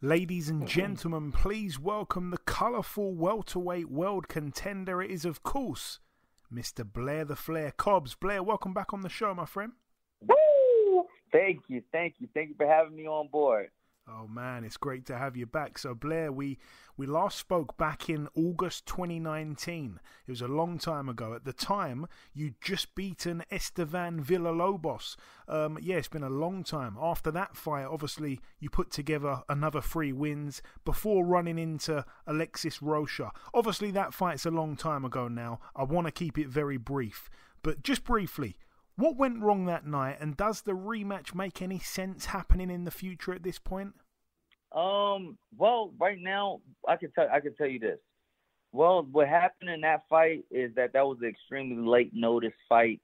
Ladies and gentlemen, please welcome the colourful welterweight world contender. It is, of course, Mr. Blair the Flair Cobbs. Blair, welcome back on the show, my friend. Woo! Thank you for having me on board. Oh man, it's great to have you back. So Blair, we last spoke back in August 2019. It was a long time ago. At the time, you'd just beaten Esteban Villalobos. It's been a long time. After that fight, obviously, you put together another 3 wins before running into Alexis Rocha. Obviously, that fight's a long time ago now. I want to keep it very brief. But just briefly, what went wrong that night, and does the rematch make any sense happening in the future at this point? Well, right now I can tell you this. Well, what happened in that fight is that was an extremely late notice fight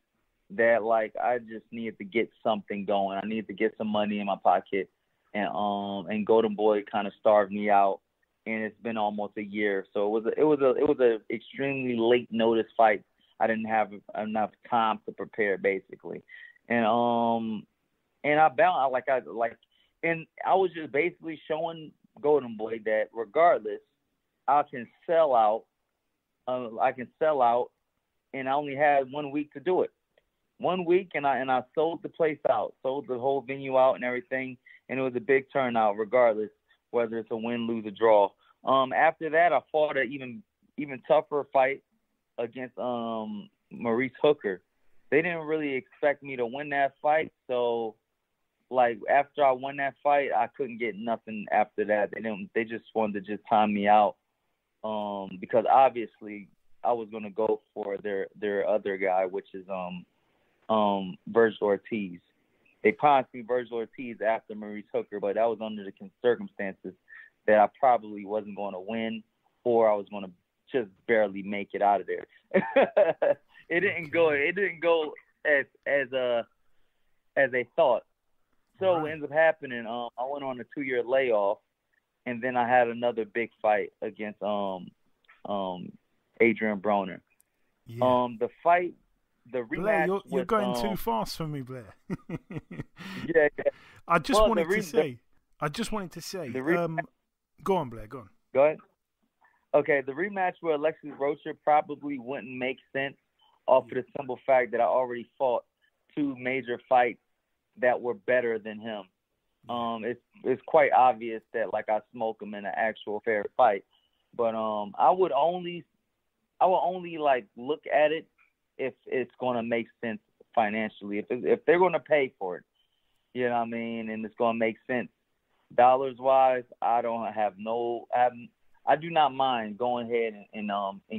that I just needed to get something going. I needed to get some money in my pocket, and Golden Boy kind of starved me out, and it's been almost a year. So it was a extremely late notice fight. I didn't have enough time to prepare, basically, and I was just basically showing Golden Boy that regardless, I can sell out, and I only had 1 week to do it. 1 week, and I sold the place out, sold the whole venue out and everything, and it was a big turnout, regardless whether it's a win, lose, or draw. After that, I fought an even tougher fight against Maurice Hooker. They didn't really expect me to win that fight, so after I won that fight, I couldn't get nothing after that. They just wanted to just time me out, because obviously I was gonna go for their other guy, which is Virgil Ortiz. They promised me Virgil Ortiz after Maurice Hooker, but that was under the circumstances that I probably wasn't going to win, or I was going to just barely make it out of there. It didn't go as they thought. So What ends up happening, I went on a 2-year layoff, and then I had another big fight against Adrien Broner. Yeah. The rematch. Blair, you're going too fast for me, Blair. Yeah. I just wanted to say. Go on, Blair. Go on. Go ahead. Okay, the rematch with Alexis Rocha probably wouldn't make sense off of the simple fact that I already fought 2 major fights that were better than him. It's quite obvious that I smoke him in an actual fair fight, but I would only look at it if it's going to make sense financially. If they're going to pay for it, you know what I mean, and it's going to make sense dollars wise, I do not mind going ahead and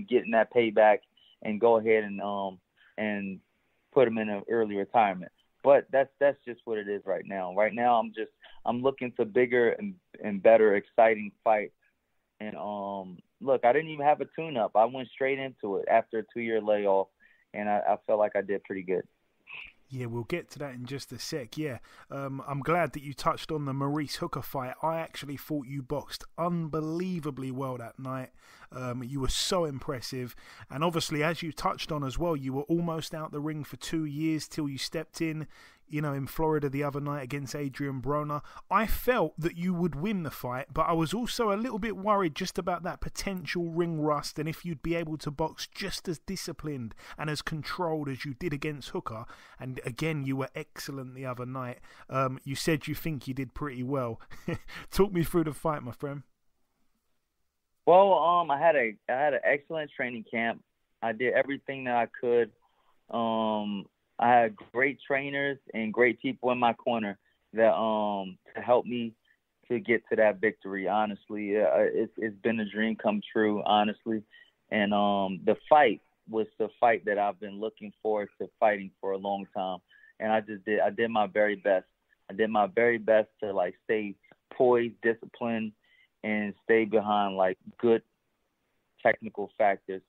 getting that payback and go ahead and put him in an early retirement. But that's just what it is right now. Right now, I'm looking to bigger and better, exciting fights. And look, I didn't even have a tune-up. I went straight into it after a 2-year layoff, and I felt like I did pretty good. Yeah, we'll get to that in just a sec. Yeah, I'm glad that you touched on the Maurice Hooker fight. I actually thought you boxed unbelievably well that night. You were so impressive. And obviously, as you touched on as well, you were almost out the ring for 2 years till you stepped in Florida the other night against Adrien Broner. I felt that you would win the fight, but I was also a little bit worried just about that potential ring rust and if you'd be able to box just as disciplined and as controlled as you did against Hooker. And again, you were excellent the other night. You said you think you did pretty well. Talk me through the fight, my friend. Well, I had an excellent training camp. I did everything that I could. I had great trainers and great people in my corner that to help me to get to that victory. Honestly, it's been a dream come true. Honestly, and the fight was the fight that I've been looking forward to fighting for a long time, and I did my very best. I did my very best to stay poised, disciplined, and stay behind good technical factors,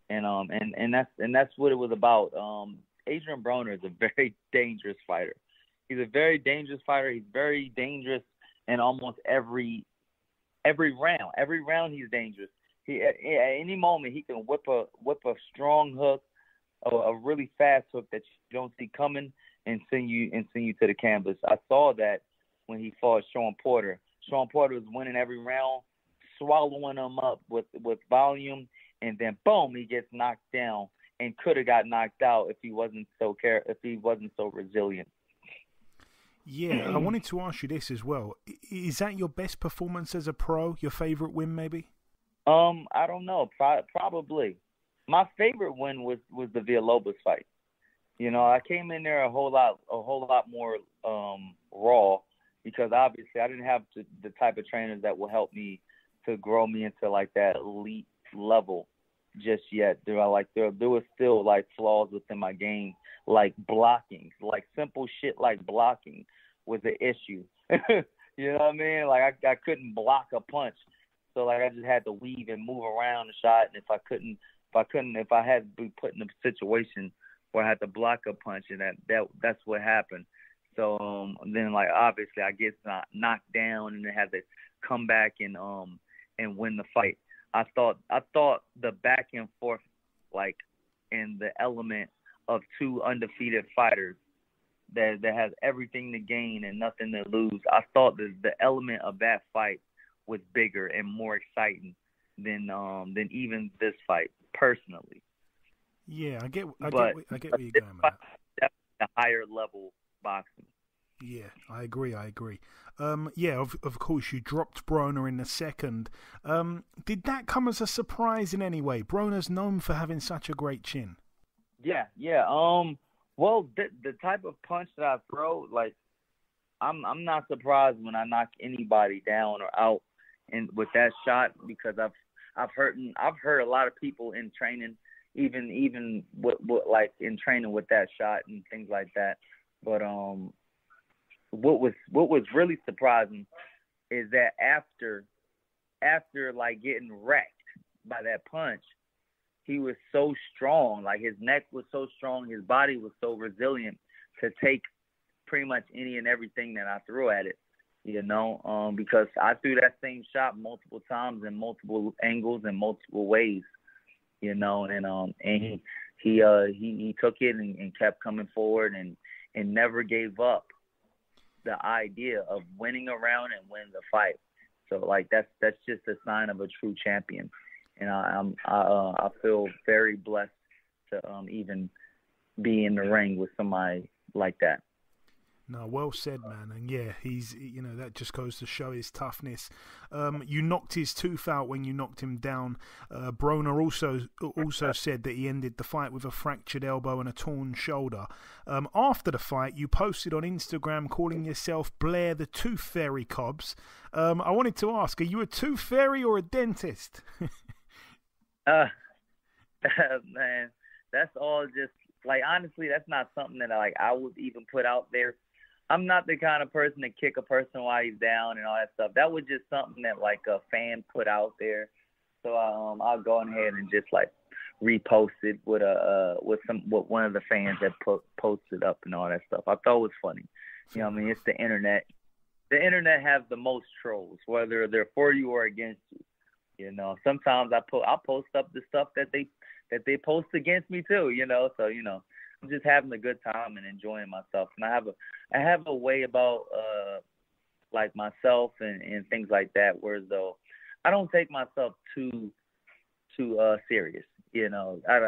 and that's what it was about. Adrien Broner is a very dangerous fighter. He's a very dangerous fighter. He's very dangerous in almost every round. Every round he's dangerous. At any moment he can whip a strong hook, a really fast hook that you don't see coming, and send you to the canvas. I saw that when he fought Sean Porter. Shawn Porter was winning every round, swallowing him up with volume, and then boom, he gets knocked down and could have got knocked out if he wasn't so resilient. Yeah, I wanted to ask you this as well. Is that your best performance as a pro? Your favorite win, maybe? I don't know. Probably. My favorite win was the Villalobos fight. You know, I came in there a whole lot more raw because obviously I didn't have the type of trainers that will help me to grow me into like that elite level just yet. There was still like flaws within my game, like blocking, like simple shit like blocking was an issue. You know what I mean? Like I couldn't block a punch. So like I just had to weave and move around the shot, and if I had to be put in a situation where I had to block a punch, and that's what happened. So then like obviously I get knocked down and then had to come back and win the fight. I thought the back and forth, like in the element of two undefeated fighters that has everything to gain and nothing to lose. I thought the element of that fight was bigger and more exciting than even this fight personally. Yeah, I get where you're going with that. That's a higher level boxing. Yeah, I agree. Yeah, of course, you dropped Broner in the second. Did that come as a surprise in any way? Broner's known for having such a great chin. Yeah. Well, the type of punch that I throw, like, I'm not surprised when I knock anybody down or out with that shot because I've heard a lot of people in training, even with like in training with that shot and things like that. But what was really surprising is that after like getting wrecked by that punch, he was so strong. Like his neck was so strong, his body was so resilient to take pretty much any and everything that I threw at it. You know, because I threw that same shot multiple times in multiple angles and multiple ways. You know, and he took it and kept coming forward and never gave up the idea of winning a round and winning the fight. So like that's just a sign of a true champion, and I feel very blessed to even be in the ring with somebody like that. No, well said, man. And yeah, that just goes to show his toughness. You knocked his tooth out when you knocked him down. Broner also said that he ended the fight with a fractured elbow and a torn shoulder. After the fight, you posted on Instagram calling yourself Blair the Tooth Fairy Cobbs. I wanted to ask, are you a tooth fairy or a dentist? Man, that's all just, like, honestly, that's not something that I would even put out there. I'm not the kind of person to kick a person while he's down and all that stuff. That was just something that like a fan put out there. So I'll go ahead and just like repost it with one of the fans that posted up and all that stuff. I thought it was funny. You know what I mean? It's the internet. The internet has the most trolls, whether they're for you or against you. You know, sometimes I'll post up the stuff that they post against me too. You know, so you know. I'm just having a good time and enjoying myself, and I have a way about like myself and things like that. Whereas though I don't take myself too serious, you know. I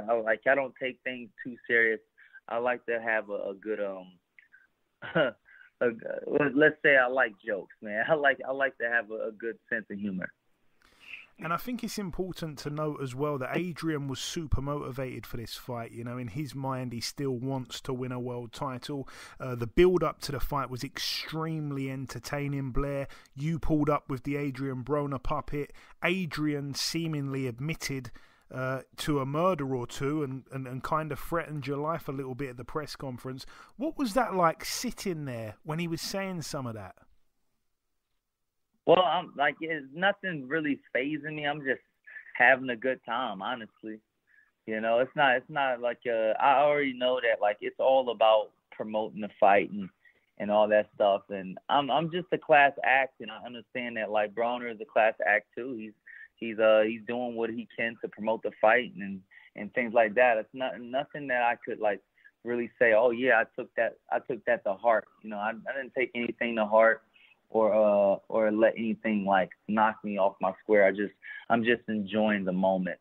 don't take things too serious. I like to have a good let's say I like jokes, man. I like to have a good sense of humor. And I think it's important to note as well that Adrien was super motivated for this fight. You know, in his mind, he still wants to win a world title. The build-up to the fight was extremely entertaining, Blair. You pulled up with the Adrien Broner puppet. Adrien seemingly admitted to a murder or two and kind of threatened your life a little bit at the press conference. What was that like sitting there when he was saying some of that? Well, I'm like, it's nothing really fazing me. I'm just having a good time, honestly. You know, it's not like I already know that like it's all about promoting the fight and all that stuff. And I'm just a class act, and I understand that like Broner is a class act too. He's doing what he can to promote the fight and things like that. It's nothing that I could like really say, oh yeah, I took that to heart. You know, I didn't take anything to heart. or let anything like knock me off my square. I'm just enjoying the moment.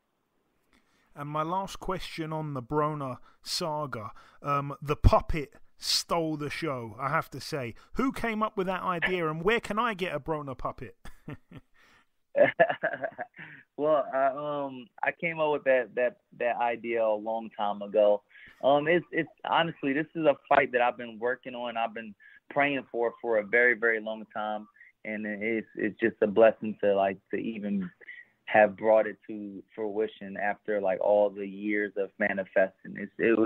And my last question on the Broner saga, the puppet stole the show, I have to say. Who came up with that idea, and where can I get a Broner puppet? Well, I came up with that idea a long time ago. It's honestly, this is a fight that I've been working on. I've been praying for a very, very long time, and it's just a blessing to even have brought it to fruition after like all the years of manifesting. It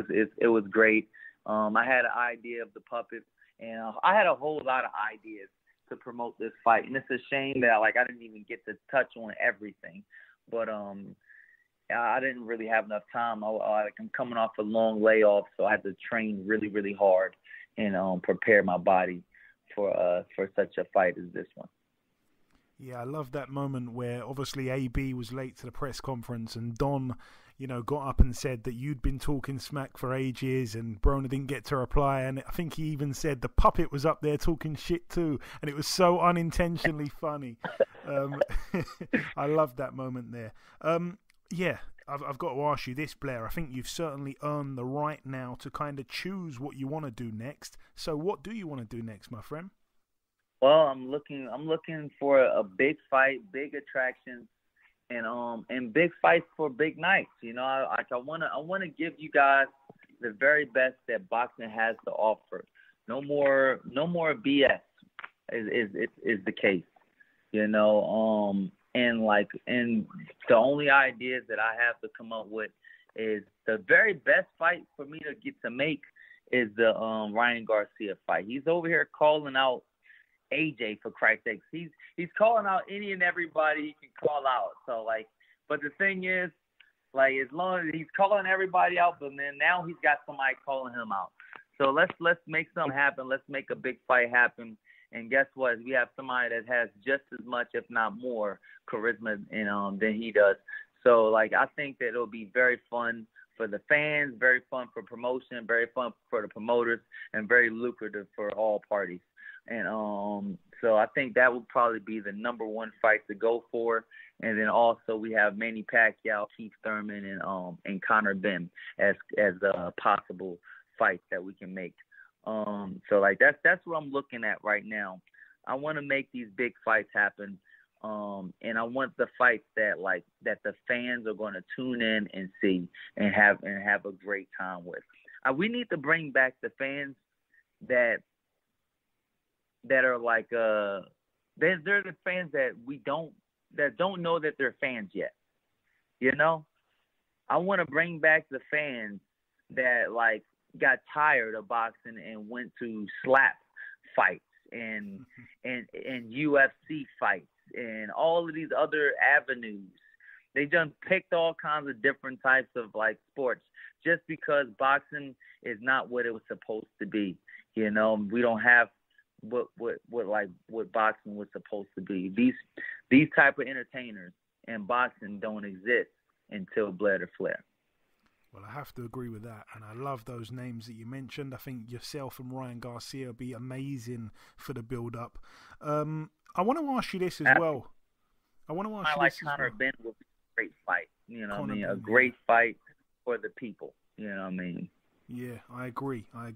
was great. I had an idea of the puppet, and I had a whole lot of ideas to promote this fight, and it's a shame that I didn't even get to touch on everything, but I didn't really have enough time. I'm coming off a long layoff, so I had to train really, really hard and prepare my body for such a fight as this one. Yeah, I love that moment where obviously AB was late to the press conference and Don, got up and said that you'd been talking smack for ages and Broner didn't get to reply. And I think he even said the puppet was up there talking shit too. And it was so unintentionally funny. I love that moment there. Yeah, I've got to ask you this, Blair. I think you've certainly earned the right now to kind of choose what you want to do next. So what do you want to do next, my friend? Well, I'm looking for a big fight, big attractions, and big fights for big nights. I want to give you guys the very best that boxing has to offer. No more BS is the case. And the only ideas that I have to come up with is the very best fight for me to get to make is the Ryan Garcia fight. He's over here calling out AJ, for Christ's sakes. He's calling out any and everybody he can call out. So but the thing is, as long as he's calling everybody out, but then now he's got somebody calling him out. So let's make something happen. Let's make a big fight happen. And guess what? We have somebody that has just as much, if not more, charisma than he does. So I think that it'll be very fun for the fans, very fun for promotion, very fun for the promoters, and very lucrative for all parties. And so I think that would probably be the number one fight to go for. And then also we have Manny Pacquiao, Keith Thurman, and Conor Benn as possible fights that we can make. So that's what I'm looking at right now. I want to make these big fights happen. And I want the fights that the fans are going to tune in and see and have a great time with. We need to bring back the fans that are they're the fans that don't know that they're fans yet. I want to bring back the fans that got tired of boxing and went to slap fights and UFC fights and all of these other avenues. They done picked all kinds of different types of sports just because boxing is not what it was supposed to be. We don't have what boxing was supposed to be. These type of entertainers and boxing don't exist until Blair Flair. Well, I have to agree with that, and I love those names that you mentioned. I think yourself and Ryan Garcia will be amazing for the build-up. I want to ask you this as well. Conor Benn will be a great fight. A great fight for the people. Yeah, I agree. I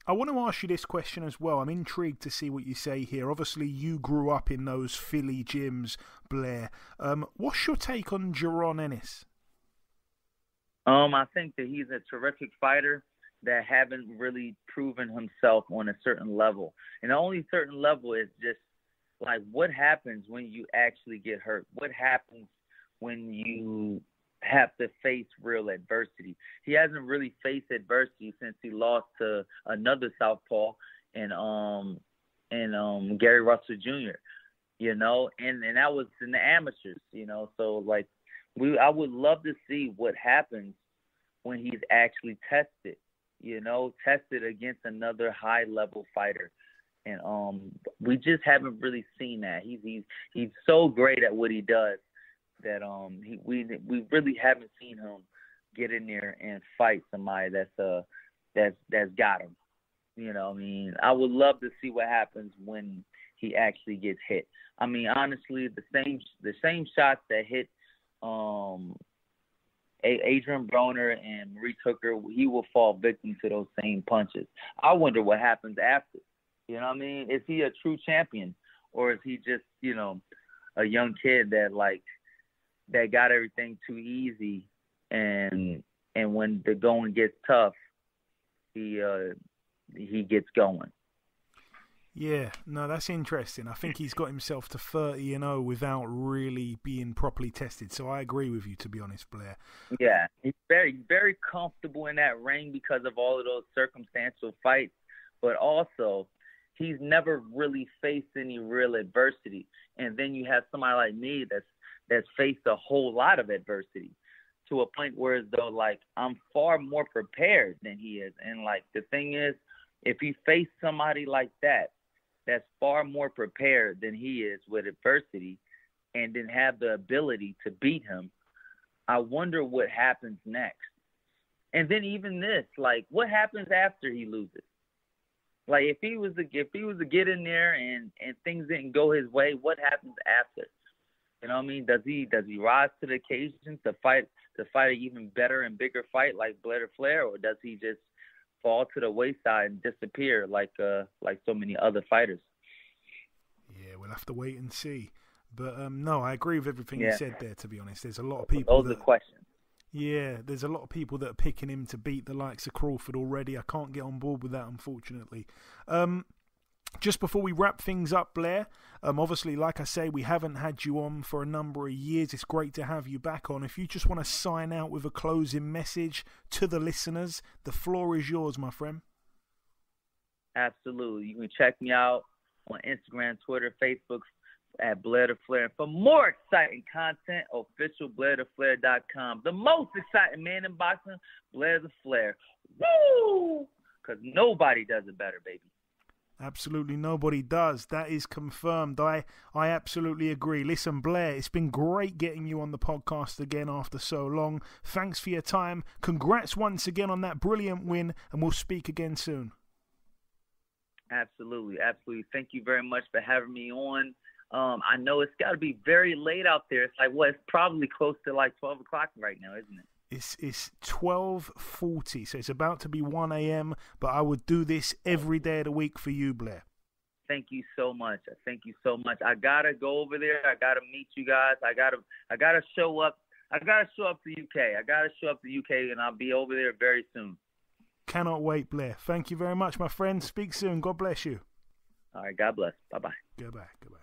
want to ask you this question as well. I'm intrigued to see what you say here. Obviously, you grew up in those Philly gyms, Blair. What's your take on Jaron Ennis? I think that he's a terrific fighter that haven't really proven himself on a certain level. And the only certain level is just what happens when you actually get hurt? What happens when you have to face real adversity? He hasn't really faced adversity since he lost to another southpaw and Gary Russell Jr. And that was in the amateurs, so I would love to see what happens when he's actually tested against another high level fighter. And we just haven't really seen that. He's so great at what he does that we really haven't seen him get in there and fight somebody that's got him. I would love to see what happens when he actually gets hit. I mean, honestly, the same shots that hit Adrien Broner and Maurice Hooker, he will fall victim to those same punches. I wonder what happens after. You know what I mean? Is he a true champion, or is he just, you know, a young kid that got everything too easy, and when the going gets tough, he gets going. Yeah, no, that's interesting. I think he's got himself to 30-0 without really being properly tested. So I agree with you, to be honest, Blair. Yeah, he's very, very comfortable in that ring because of all of those circumstantial fights. But also, he's never really faced any real adversity. And then you have somebody like me that's faced a whole lot of adversity, to a point where as though, like, I'm far more prepared than he is. And, like, the thing is, if he faced somebody like that, that's far more prepared than he is with adversity, and then have the ability to beat him, I wonder what happens next. And then even this, like, what happens after he loses? Like, if he was to get in there and things didn't go his way, what happens after? You know what I mean? Does he rise to the occasion to fight an even better and bigger fight like Flair, or does he just fall to the wayside and disappear like so many other fighters? Yeah, we'll have to wait and see. But no, I agree with everything you said there, to be honest. There's a lot of people those are questions. Yeah, there's a lot of people that are picking him to beat the likes of Crawford already. I can't get on board with that, unfortunately. Just before we wrap things up, Blair, obviously, like I say, we haven't had you on for a number of years. It's great to have you back on. If you just want to sign out with a closing message to the listeners, the floor is yours, my friend. Absolutely. You can check me out on Instagram, Twitter, Facebook at Blair the Flair. And for more exciting content, official BlairTheFlair.com. The most exciting man in boxing, Blair the Flair. Woo! Because nobody does it better, baby. Absolutely nobody does. That is confirmed. I absolutely agree. Listen, Blair, it's been great getting you on the podcast again after so long. Thanks for your time. Congrats once again on that brilliant win, and we'll speak again soon. Absolutely, absolutely. Thank you very much for having me on. I know it's got to be very late out there. It's like, it's probably close to like 12 o'clock right now, isn't it? It's 12:40, so it's about to be 1 a.m., but I would do this every day of the week for you, Blair. Thank you so much. Thank you so much. I gotta go over there. I gotta meet you guys. I gotta show up. I gotta show up to UK. I gotta show up to UK, and I'll be over there very soon. Cannot wait, Blair. Thank you very much, my friend. Speak soon. God bless you. All right. God bless. Bye-bye. Goodbye. Goodbye.